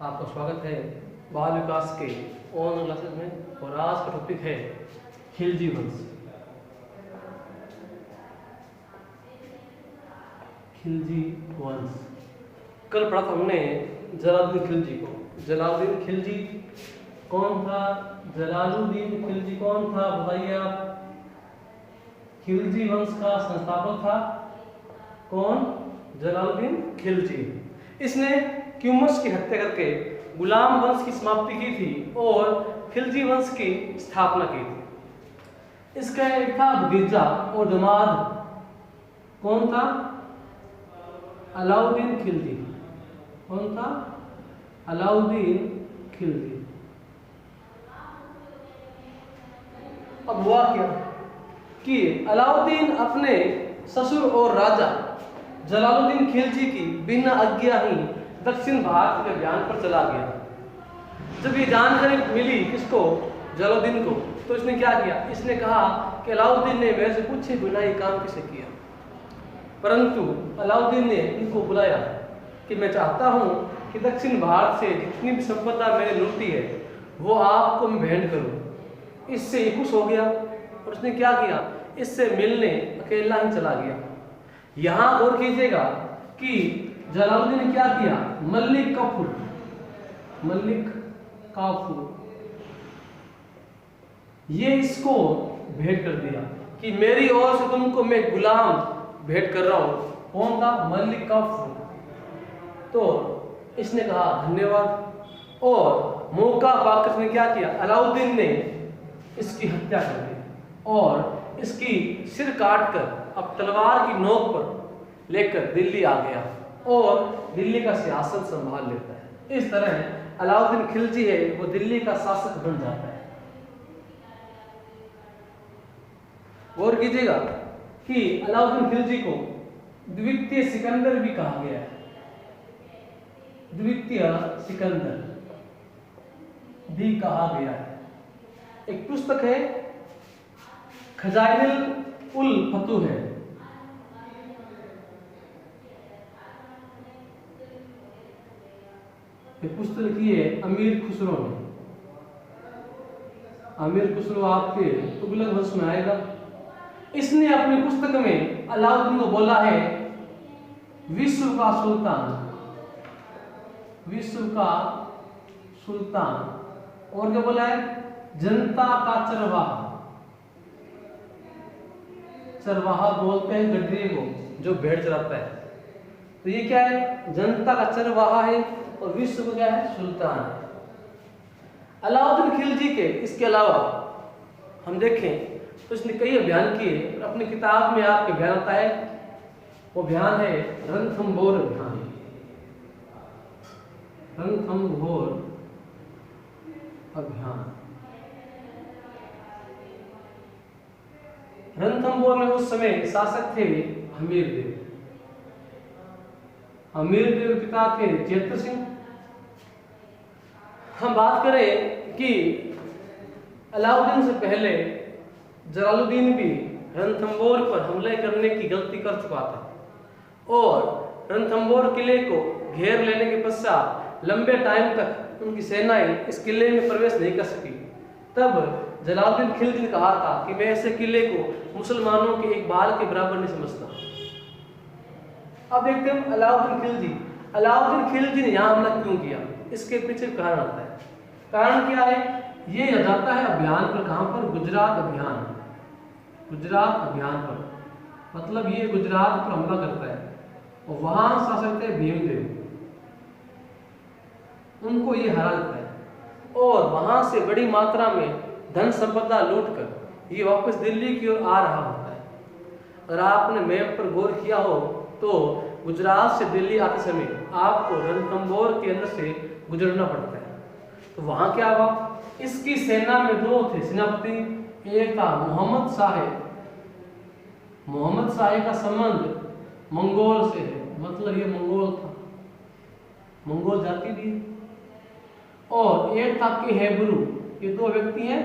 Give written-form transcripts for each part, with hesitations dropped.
आपका स्वागत है बाल विकास के ऑनलाइन क्लासेस में। और आज का टॉपिक है खिलजी वंश। खिलजी वंश कल पढ़ा था हमने जलालुद्दीन खिलजी को। जलालुद्दीन खिलजी कौन था? जलालुद्दीन खिलजी कौन था बताइए आप? खिलजी वंश का संस्थापक था कौन? जलालुद्दीन खिलजी। इसने क्यूमस की हत्या करके गुलाम वंश की समाप्ति की थी और खिलजी वंश की स्थापना की थी। इसका एक था भतीजा और दामाद कौन था? अलाउद्दीन खिलजी। कौन था? अलाउद्दीन खिलजी। अब हुआ क्या कि अलाउद्दीन अपने ससुर और राजा जलालुद्दीन खिलजी की बिना आज्ञा ही दक्षिण भारत के अभियान पर चला गया। जब ये जानकारी मिली किसको? जलालुद्दीन को। तो इसने क्या किया? इसने कहा कि अलाउद्दीन ने मेरे से पूछे बिना ये काम किसे किया। परंतु अलाउद्दीन ने इनको बुलाया कि मैं चाहता हूं कि दक्षिण भारत से जितनी भी संपदा मैंने लूटी है वो आपको मैं भेंट करूं। इससे ये खुश हो गया और उसने क्या किया? इससे मिलने अकेला ही चला गया। यहां गौर कीजिएगा कि जलालुद्दीन ने क्या किया? मलिक काफूर ये इसको भेंट कर दिया कि मेरी ओर से तुमको मैं गुलाम भेंट कर रहा हूं। कौन था? मलिक काफूर। तो इसने कहा धन्यवाद और मौका पाकर इसने क्या किया? अलाउद्दीन ने इसकी हत्या कर दी और इसकी सिर काटकर अब तलवार की नोक पर लेकर दिल्ली आ गया और दिल्ली का सियासत संभाल लेता है। इस तरह अलाउद्दीन खिलजी है वो दिल्ली का शासक बन जाता है। गौर कीजिएगा कि अलाउद्दीन खिलजी को द्वितीय सिकंदर भी कहा गया है। द्वितीय सिकंदर भी कहा गया है। एक पुस्तक है खजाइनुल फतूह है। ये पुस्तक लिखी है अमीर खुसरो ने। अमीर खुसरो आपके तुगलक वंश में आएगा। इसने अपनी पुस्तक में अलाउद्दीन को बोला है विश्व का सुल्तान और क्या बोला है? जनता का चरवाहा बोलते हैं गड्ढे को जो भेड़ चराता है। तो ये क्या है? जनता का चरवाहा है और विश्व को क्या है? सुल्तान है। अलाउद्दीन खिलजी के इसके अलावा हम देखें तो इसने कई अभियान किए। अपनी किताब में आपके अभियान आता है, वो अभियान है रणथंभौर अभियान। रणथंभौर अभियान। रणथंभौर में उस समय शासक थे हमीरदेव। हमीरदेव के पिता थे जेतर सिंह। हम बात करें कि अलाउद्दीन से पहले जलालुद्दीन भी रणथंभौर पर हमले करने की गलती कर चुका था और रणथंभौर किले को घेर लेने के पश्चात लंबे टाइम तक उनकी सेनाएं इस किले में प्रवेश नहीं कर सकी। तब जलालुद्दीन खिलजी ने कहा था कि मैं ऐसे किले को मुसलमानों के एक बाल के बराबर नहीं समझता। अब देखते हैं अलाउद्दीन खिलजी ने यहाँ हमला क्यों किया? इसके पीछे कारण आता है। कारण क्या है? ये जाता है अभियान पर। कहां पर? गुजरात अभियान। गुजरात अभियान पर मतलब ये गुजरात पर हमला करता है और वहां शासक थे भीमदेव। उनको ये हरा देता है और वहां से बड़ी मात्रा में धन संपदा लूटकर ये वापस दिल्ली की ओर आ रहा होता है। अगर आपने मैप पर गौर किया हो तो गुजरात से दिल्ली आते समय आपको रणथंभौर के अंदर से गुजरना पड़ता है। तो वहां क्या हुआ? इसकी सेना में दो थे सेनापति। एक था मोहम्मद शाह का संबंध मंगोल से है, मतलब ये मंगोल था, मंगोल जाति भी। और एक था के हेब्रू। ये दो व्यक्ति हैं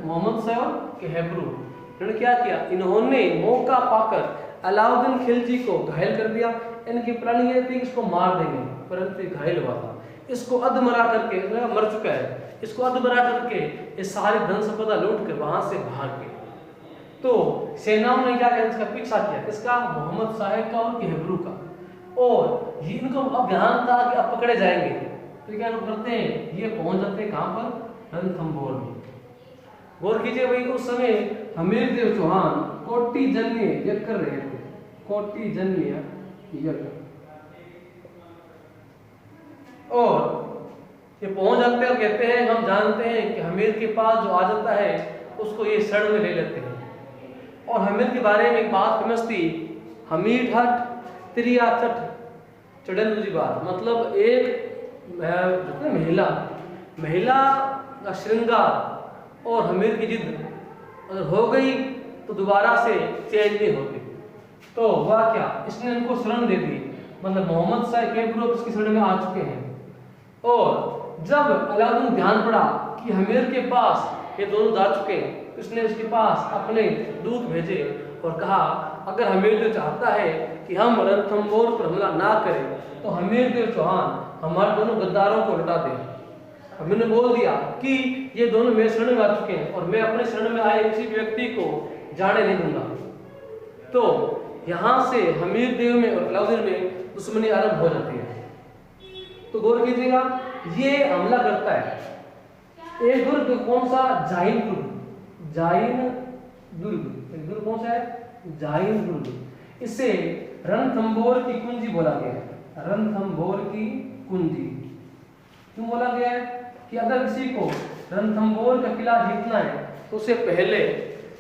मोहम्मद शाह और के हेब्रू। इन्होंने क्या किया? इन्होंने मौका पाकर अलाउद्दीन खिलजी को घायल कर दिया। इनकी प्लानिंग ये थी इसको मार देंगे, परंतु घायल हुआ था। इसको अधमरा करके, मर चुका है, इसको अधमरा करके ये सारी धन संपदा लूट कर वहां से भाग गए। तो सेनाओं ने क्या किया, इसका पीछा किया, किसका, मोहम्मद साहेब का और केहबरू का। और ये इनको अब ध्यान था कि अब पकड़े जाएंगे, तो क्या करते हैं, ये पहुंच जाते हैं कहां पर, रणथंभौर में। गौर कीजिए भाई, उस समय हमीरदेव चौहान कोटिजन्य यज्ञ कर रहे थे, कोटिजन्य यज्ञ। और ये पहुंच जाते हैं और कहते हैं हम जानते हैं कि हमीर के पास जो आ जाता है उसको ये शरण में ले लेते हैं। और हमीर के बारे में एक बात फेमस थी, हमीर हट त्रिया चट चढ़न दूजी बात, मतलब एक महिला का श्रृंगार और हमीर की जिद अगर हो गई तो दोबारा से चेंज नहीं होती। तो हुआ क्या, इसने इनको शरण दे दी, मतलब मोहम्मद साहब केहबरू इसकी शरण में आ चुके हैं। और जब अलाउद्दीन ध्यान पड़ा कि हमीर के पास ये दोनों जा चुके हैं, तो इसने उसके पास अपने दूत भेजे और कहा अगर हमीरदेव चाहता है कि हम रणथंभौर पर हमला ना करें तो हमीरदेव चौहान हमारे दोनों गद्दारों को लौटा दे। हमीर ने बोल दिया कि ये दोनों मेरे शरण में आ चुके हैं और मैं अपने शरण में आए किसी भी व्यक्ति को जाने नहीं दूंगा। तो यहाँ से हमीरदेव में और अलाउद्दीन में दुश्मनी आरंभ हो जाती है। तो गौर कीजिएगा, ये हमला करता है। एक दुर्ग कौन सा, जाहिन दुर्ग, जाहिन दुर्ग, एक दुर्ग कौन सा है, जाहिन दुर्ग। इसे रणथंभौर की कुंजी बोला गया है, रणथंभौर की कुंजी। क्यों बोला गया है कि अगर किसी को रणथंभौर का किला जीतना है तो उसे पहले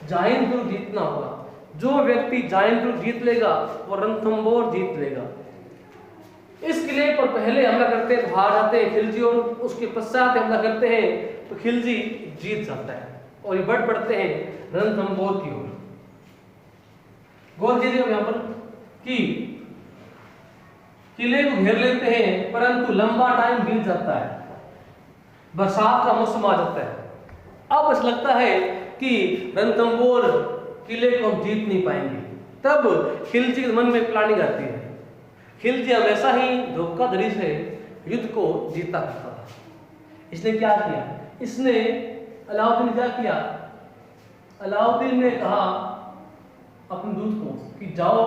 जाहिन दुर्ग जीतना होगा। जो व्यक्ति जाहिन दुर्ग जीत लेगा वो रणथंभौर जीत लेगा। इस किले पर पहले हमला करते हैं तो हार जाते हैं खिलजी, और उसके पश्चात हमला करते हैं तो खिलजी जीत जाता है और ये बढ़ पड़ते हैं रणथंभौर की ओर। गौर कीजिए यहाँ पर कि किले को घेर लेते हैं, परंतु लंबा टाइम बीत जाता है, बरसात का मौसम आ जाता है। अब ऐसा लगता है कि रणथंभौर किले को हम जीत नहीं पाएंगे। तब खिलजी के मन में प्लानिंग आती है। खिलजी हमेशा ही धोखाधड़ी से युद्ध को जीता करता था। इसने क्या किया, इसने अलाउद्दीन ने क्या किया, अलाउद्दीन ने कहा अपने दूत को कि जाओ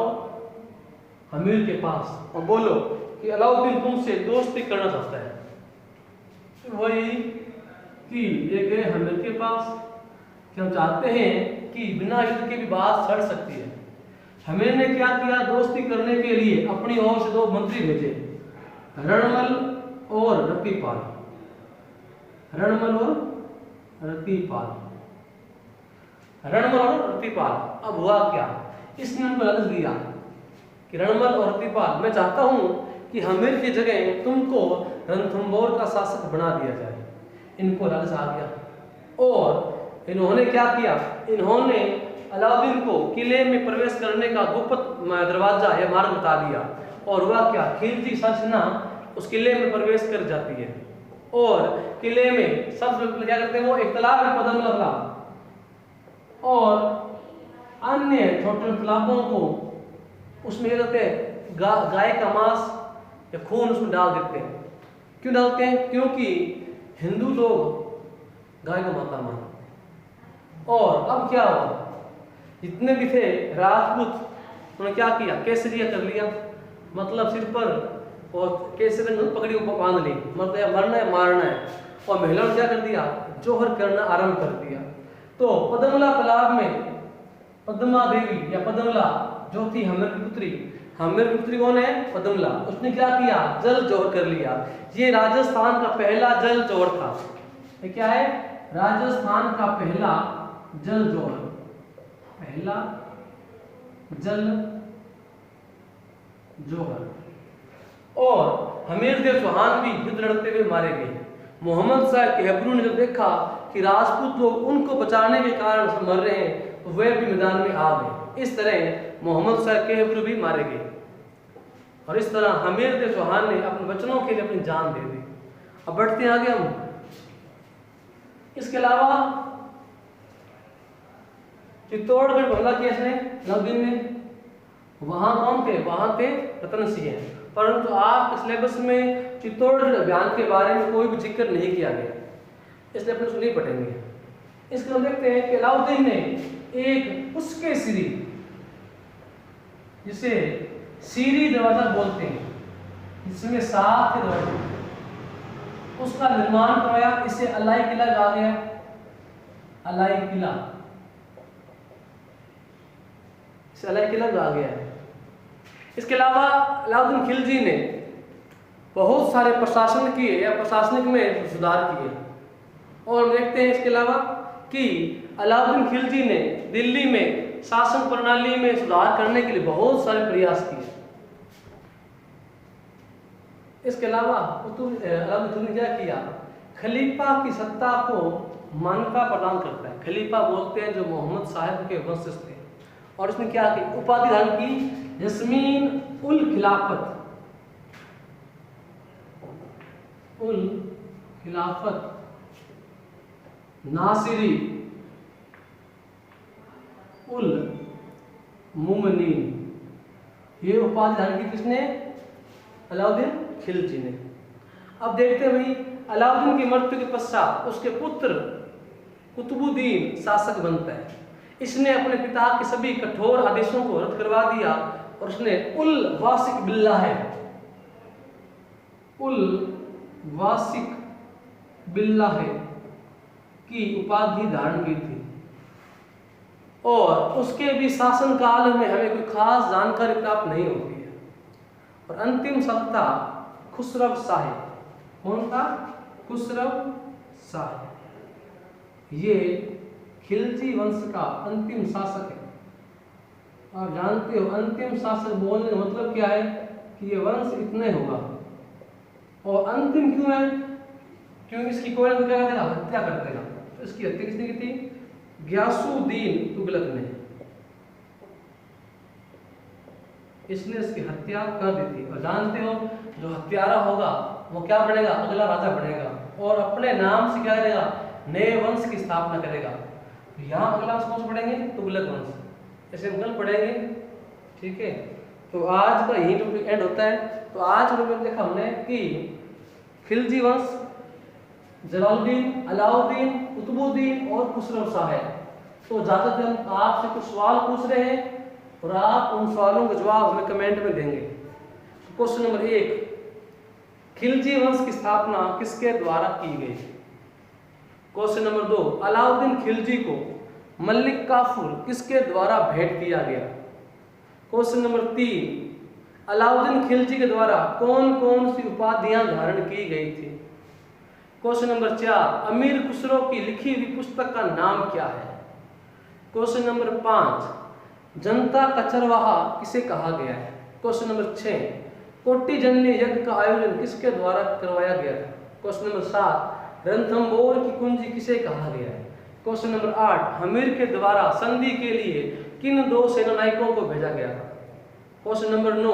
हमीर के पास और बोलो कि अलाउद्दीन तुमसे दोस्ती करना चाहता है। तो वही कि ये गए हमीर के पास कि हम चाहते हैं कि बिना युद्ध के भी बात सड़ सकती है। हमीर ने क्या किया, दोस्ती करने के लिए अपनी ओर से दो मंत्री भेजे, रणमल और रतिपाल। रणमल और रतिपाल, रणमल और रतिपाल। अब हुआ क्या, इसने उनको लालच दिया कि रणमल और रतिपाल, मैं चाहता हूं कि हमीर की जगह तुमको रणथंभौर का शासक बना दिया जाए। इनको लालच आ गया और इन्होंने क्या किया, इन्होंने अलाउद्दीन को किले में प्रवेश करने का गुप्त दरवाजा या मार्ग बता दिया। और हुआ क्या, खिलजी सेना उस किले में प्रवेश कर जाती है और किले में सबसे क्या करते हैं, वो एक तालाब है पद्मला तालाब, और अन्य छोटे तालाबों को उसमें क्या करते हैं, गाय का मांस या खून उसमें डाल देते हैं। क्यों डालते हैं, क्योंकि हिंदू लोग गाय को माता मानते हैं। और अब क्या हुआ, जितने भी थे राजपूत उन्होंने क्या किया, केसरिया कर लिया, मतलब सिर पर और केसरी पकड़ी बांध ली, मतलब मरना है मारना है। और महिलाओं ने क्या कर दिया, जोहर करना आरंभ कर दिया। तो पद्मला तालाब में पद्मा देवी या पद्मला जो थी हमीर की पुत्री, हमीर की पुत्री कौन है, पद्मला, उसने क्या किया, जल जोहर कर लिया। ये राजस्थान का पहला जल जोहर था। ये क्या है, राजस्थान का पहला जल जोहर, पहला जल जोहर। और हमीरदेव चौहान भी युद्ध लड़ते हुए मारे गए। मोहम्मद साहब केहबरू ने जब देखा कि राजपूत लोग उनको बचाने के कारण से मर रहे हैं तो वे भी मैदान में आ गए। इस तरह मोहम्मद साहब केहबरू भी मारे गए और इस तरह हमीरदेव चौहान ने अपने बचनों के लिए अपनी जान दे दी। अब बढ़ते आगे हम। इसके अलावा चित्तौड़गढ़ हमला किया इसने अलाउद्दीन ने, वहाँ कौन थे? वहाँ थे रतन सिंह। परंतु आपके सिलेबस में चित्तौड़गढ़ अभियान के बारे में कोई भी जिक्र नहीं किया गया, इसलिए अपने उसको नहीं पढ़ेंगे। इसके हम देखते हैं कि अलाउद्दीन ने एक उसके सिरी, जिसे सीरी दरवाजा बोलते हैं, जिसमें 7 दरवाजे, उसका निर्माण करवाया। इसे अलाई किला कहा गया, अलाई किला, इसे अलाई किला कहा गया है। इसके अलावा अलाउद्दीन खिलजी ने बहुत सारे प्रशासन किए या प्रशासनिक में सुधार किए। और हम देखते हैं इसके अलावा कि अलाउद्दीन खिलजी ने दिल्ली में शासन प्रणाली में सुधार करने के लिए बहुत सारे प्रयास किए। इसके अलावा अलाउद्दीन ने क्या किया? खलीफा की सत्ता को मान्यता प्रदान करता है। खलीफा बोलते हैं जो मोहम्मद साहब के वंशज थे। और इसने क्या की? उपाधि धारण की जस्मीन उल खिलाफत, उल खिलाफत नासिरी उल मुमनीन, ये उपाधि धारण की किसने? अलाउद्दीन खिलजी ने। अब देखते हैं भाई, अलाउद्दीन की मृत्यु के पश्चात उसके पुत्र कुतुबुद्दीन शासक बनता है। इसने अपने पिता के सभी कठोर आदेशों को रद्द करवा दिया और उसने उल वासिक बिल्लाह, उल वासिक बिल्लाह की उपाधि धारण की थी। और उसके भी शासन काल में हमें कोई खास जानकारी प्राप्त नहीं होती है। और अंतिम सत्ता खुसरव शाह, कौन था? खुसरव शाह। ये खिलजी वंश का अंतिम शासक है। आप जानते हो अंतिम शासक बोलने का मतलब क्या है? कि ये वंश इतने होगा। और अंतिम क्यों है? क्योंकि इसकी कोई ना कोई क्या कर देगा? हत्या कर देगा। तो इसकी हत्या किसने की थी? गियासुद्दीन तुगलक ने। इसने इसकी हत्या कर दी थी। और जानते हो जो हत्यारा होगा वो क्या बनेगा? अगला राजा बनेगा और अपने नाम से क्या करेगा? नए वंश की स्थापना करेगा। यहाँ अगला वंश कौन सा पढ़ेंगे? तुगलक वंश। ऐसे हम कल पढ़ेंगे, ठीक है। तो आज का यही टॉपिक एंड होता है। तो आज में देखा हमने कि खिलजी वंश, जलालुद्दीन, अलाउद्दीन, कुतुबुद्दीन और खुसरो शाह है। तो ज़्यादातर हम आपसे कुछ सवाल पूछ रहे हैं और आप उन सवालों के जवाब हमें कमेंट में देंगे। क्वेश्चन नंबर 1, खिलजी वंश की स्थापना किसके द्वारा की गई? क्वेश्चन नंबर 2, अलाउद्दीन खिलजी को मलिक काफूर किसके द्वारा भेंट किया गया? क्वेश्चन नंबर 3, अलाउद्दीन खिलजी के द्वारा कौन कौन सी उपाधियां धारण की गई थी? क्वेश्चन नंबर 4, अमीर खुसरो की लिखी हुई पुस्तक का नाम क्या है? क्वेश्चन नंबर 5, जनता का चरवाहा किसे कहा गया है? क्वेश्चन नंबर 6, कोटिजन्य यज्ञ का आयोजन किसके द्वारा करवाया गया था? क्वेश्चन नंबर 7, रणथंभौर की कुंजी किसे कहा गया है? क्वेश्चन नंबर 8, हमीर के द्वारा संधि के लिए किन 2 सेनानायकों को भेजा गया था? क्वेश्चन नंबर 9,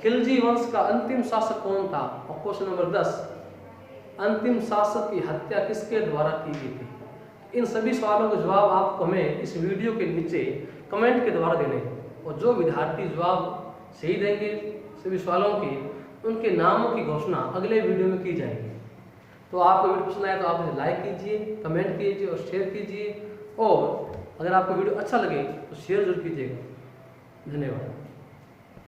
खिलजी वंश का अंतिम शासक कौन था? और क्वेश्चन नंबर 10, अंतिम शासक की हत्या किसके द्वारा की गई थी? इन सभी सवालों के जवाब आपको हमें इस वीडियो के नीचे कमेंट के द्वारा देने हैं। और जो विद्यार्थी जवाब सही देंगे सभी सवालों की, उनके नामों की घोषणा अगले वीडियो में की जाएगी। तो आपको वीडियो पसंद आया तो आप इसे लाइक कीजिए, कमेंट कीजिए और शेयर कीजिए। और अगर आपको वीडियो अच्छा लगे तो शेयर जरूर कीजिएगा। धन्यवाद।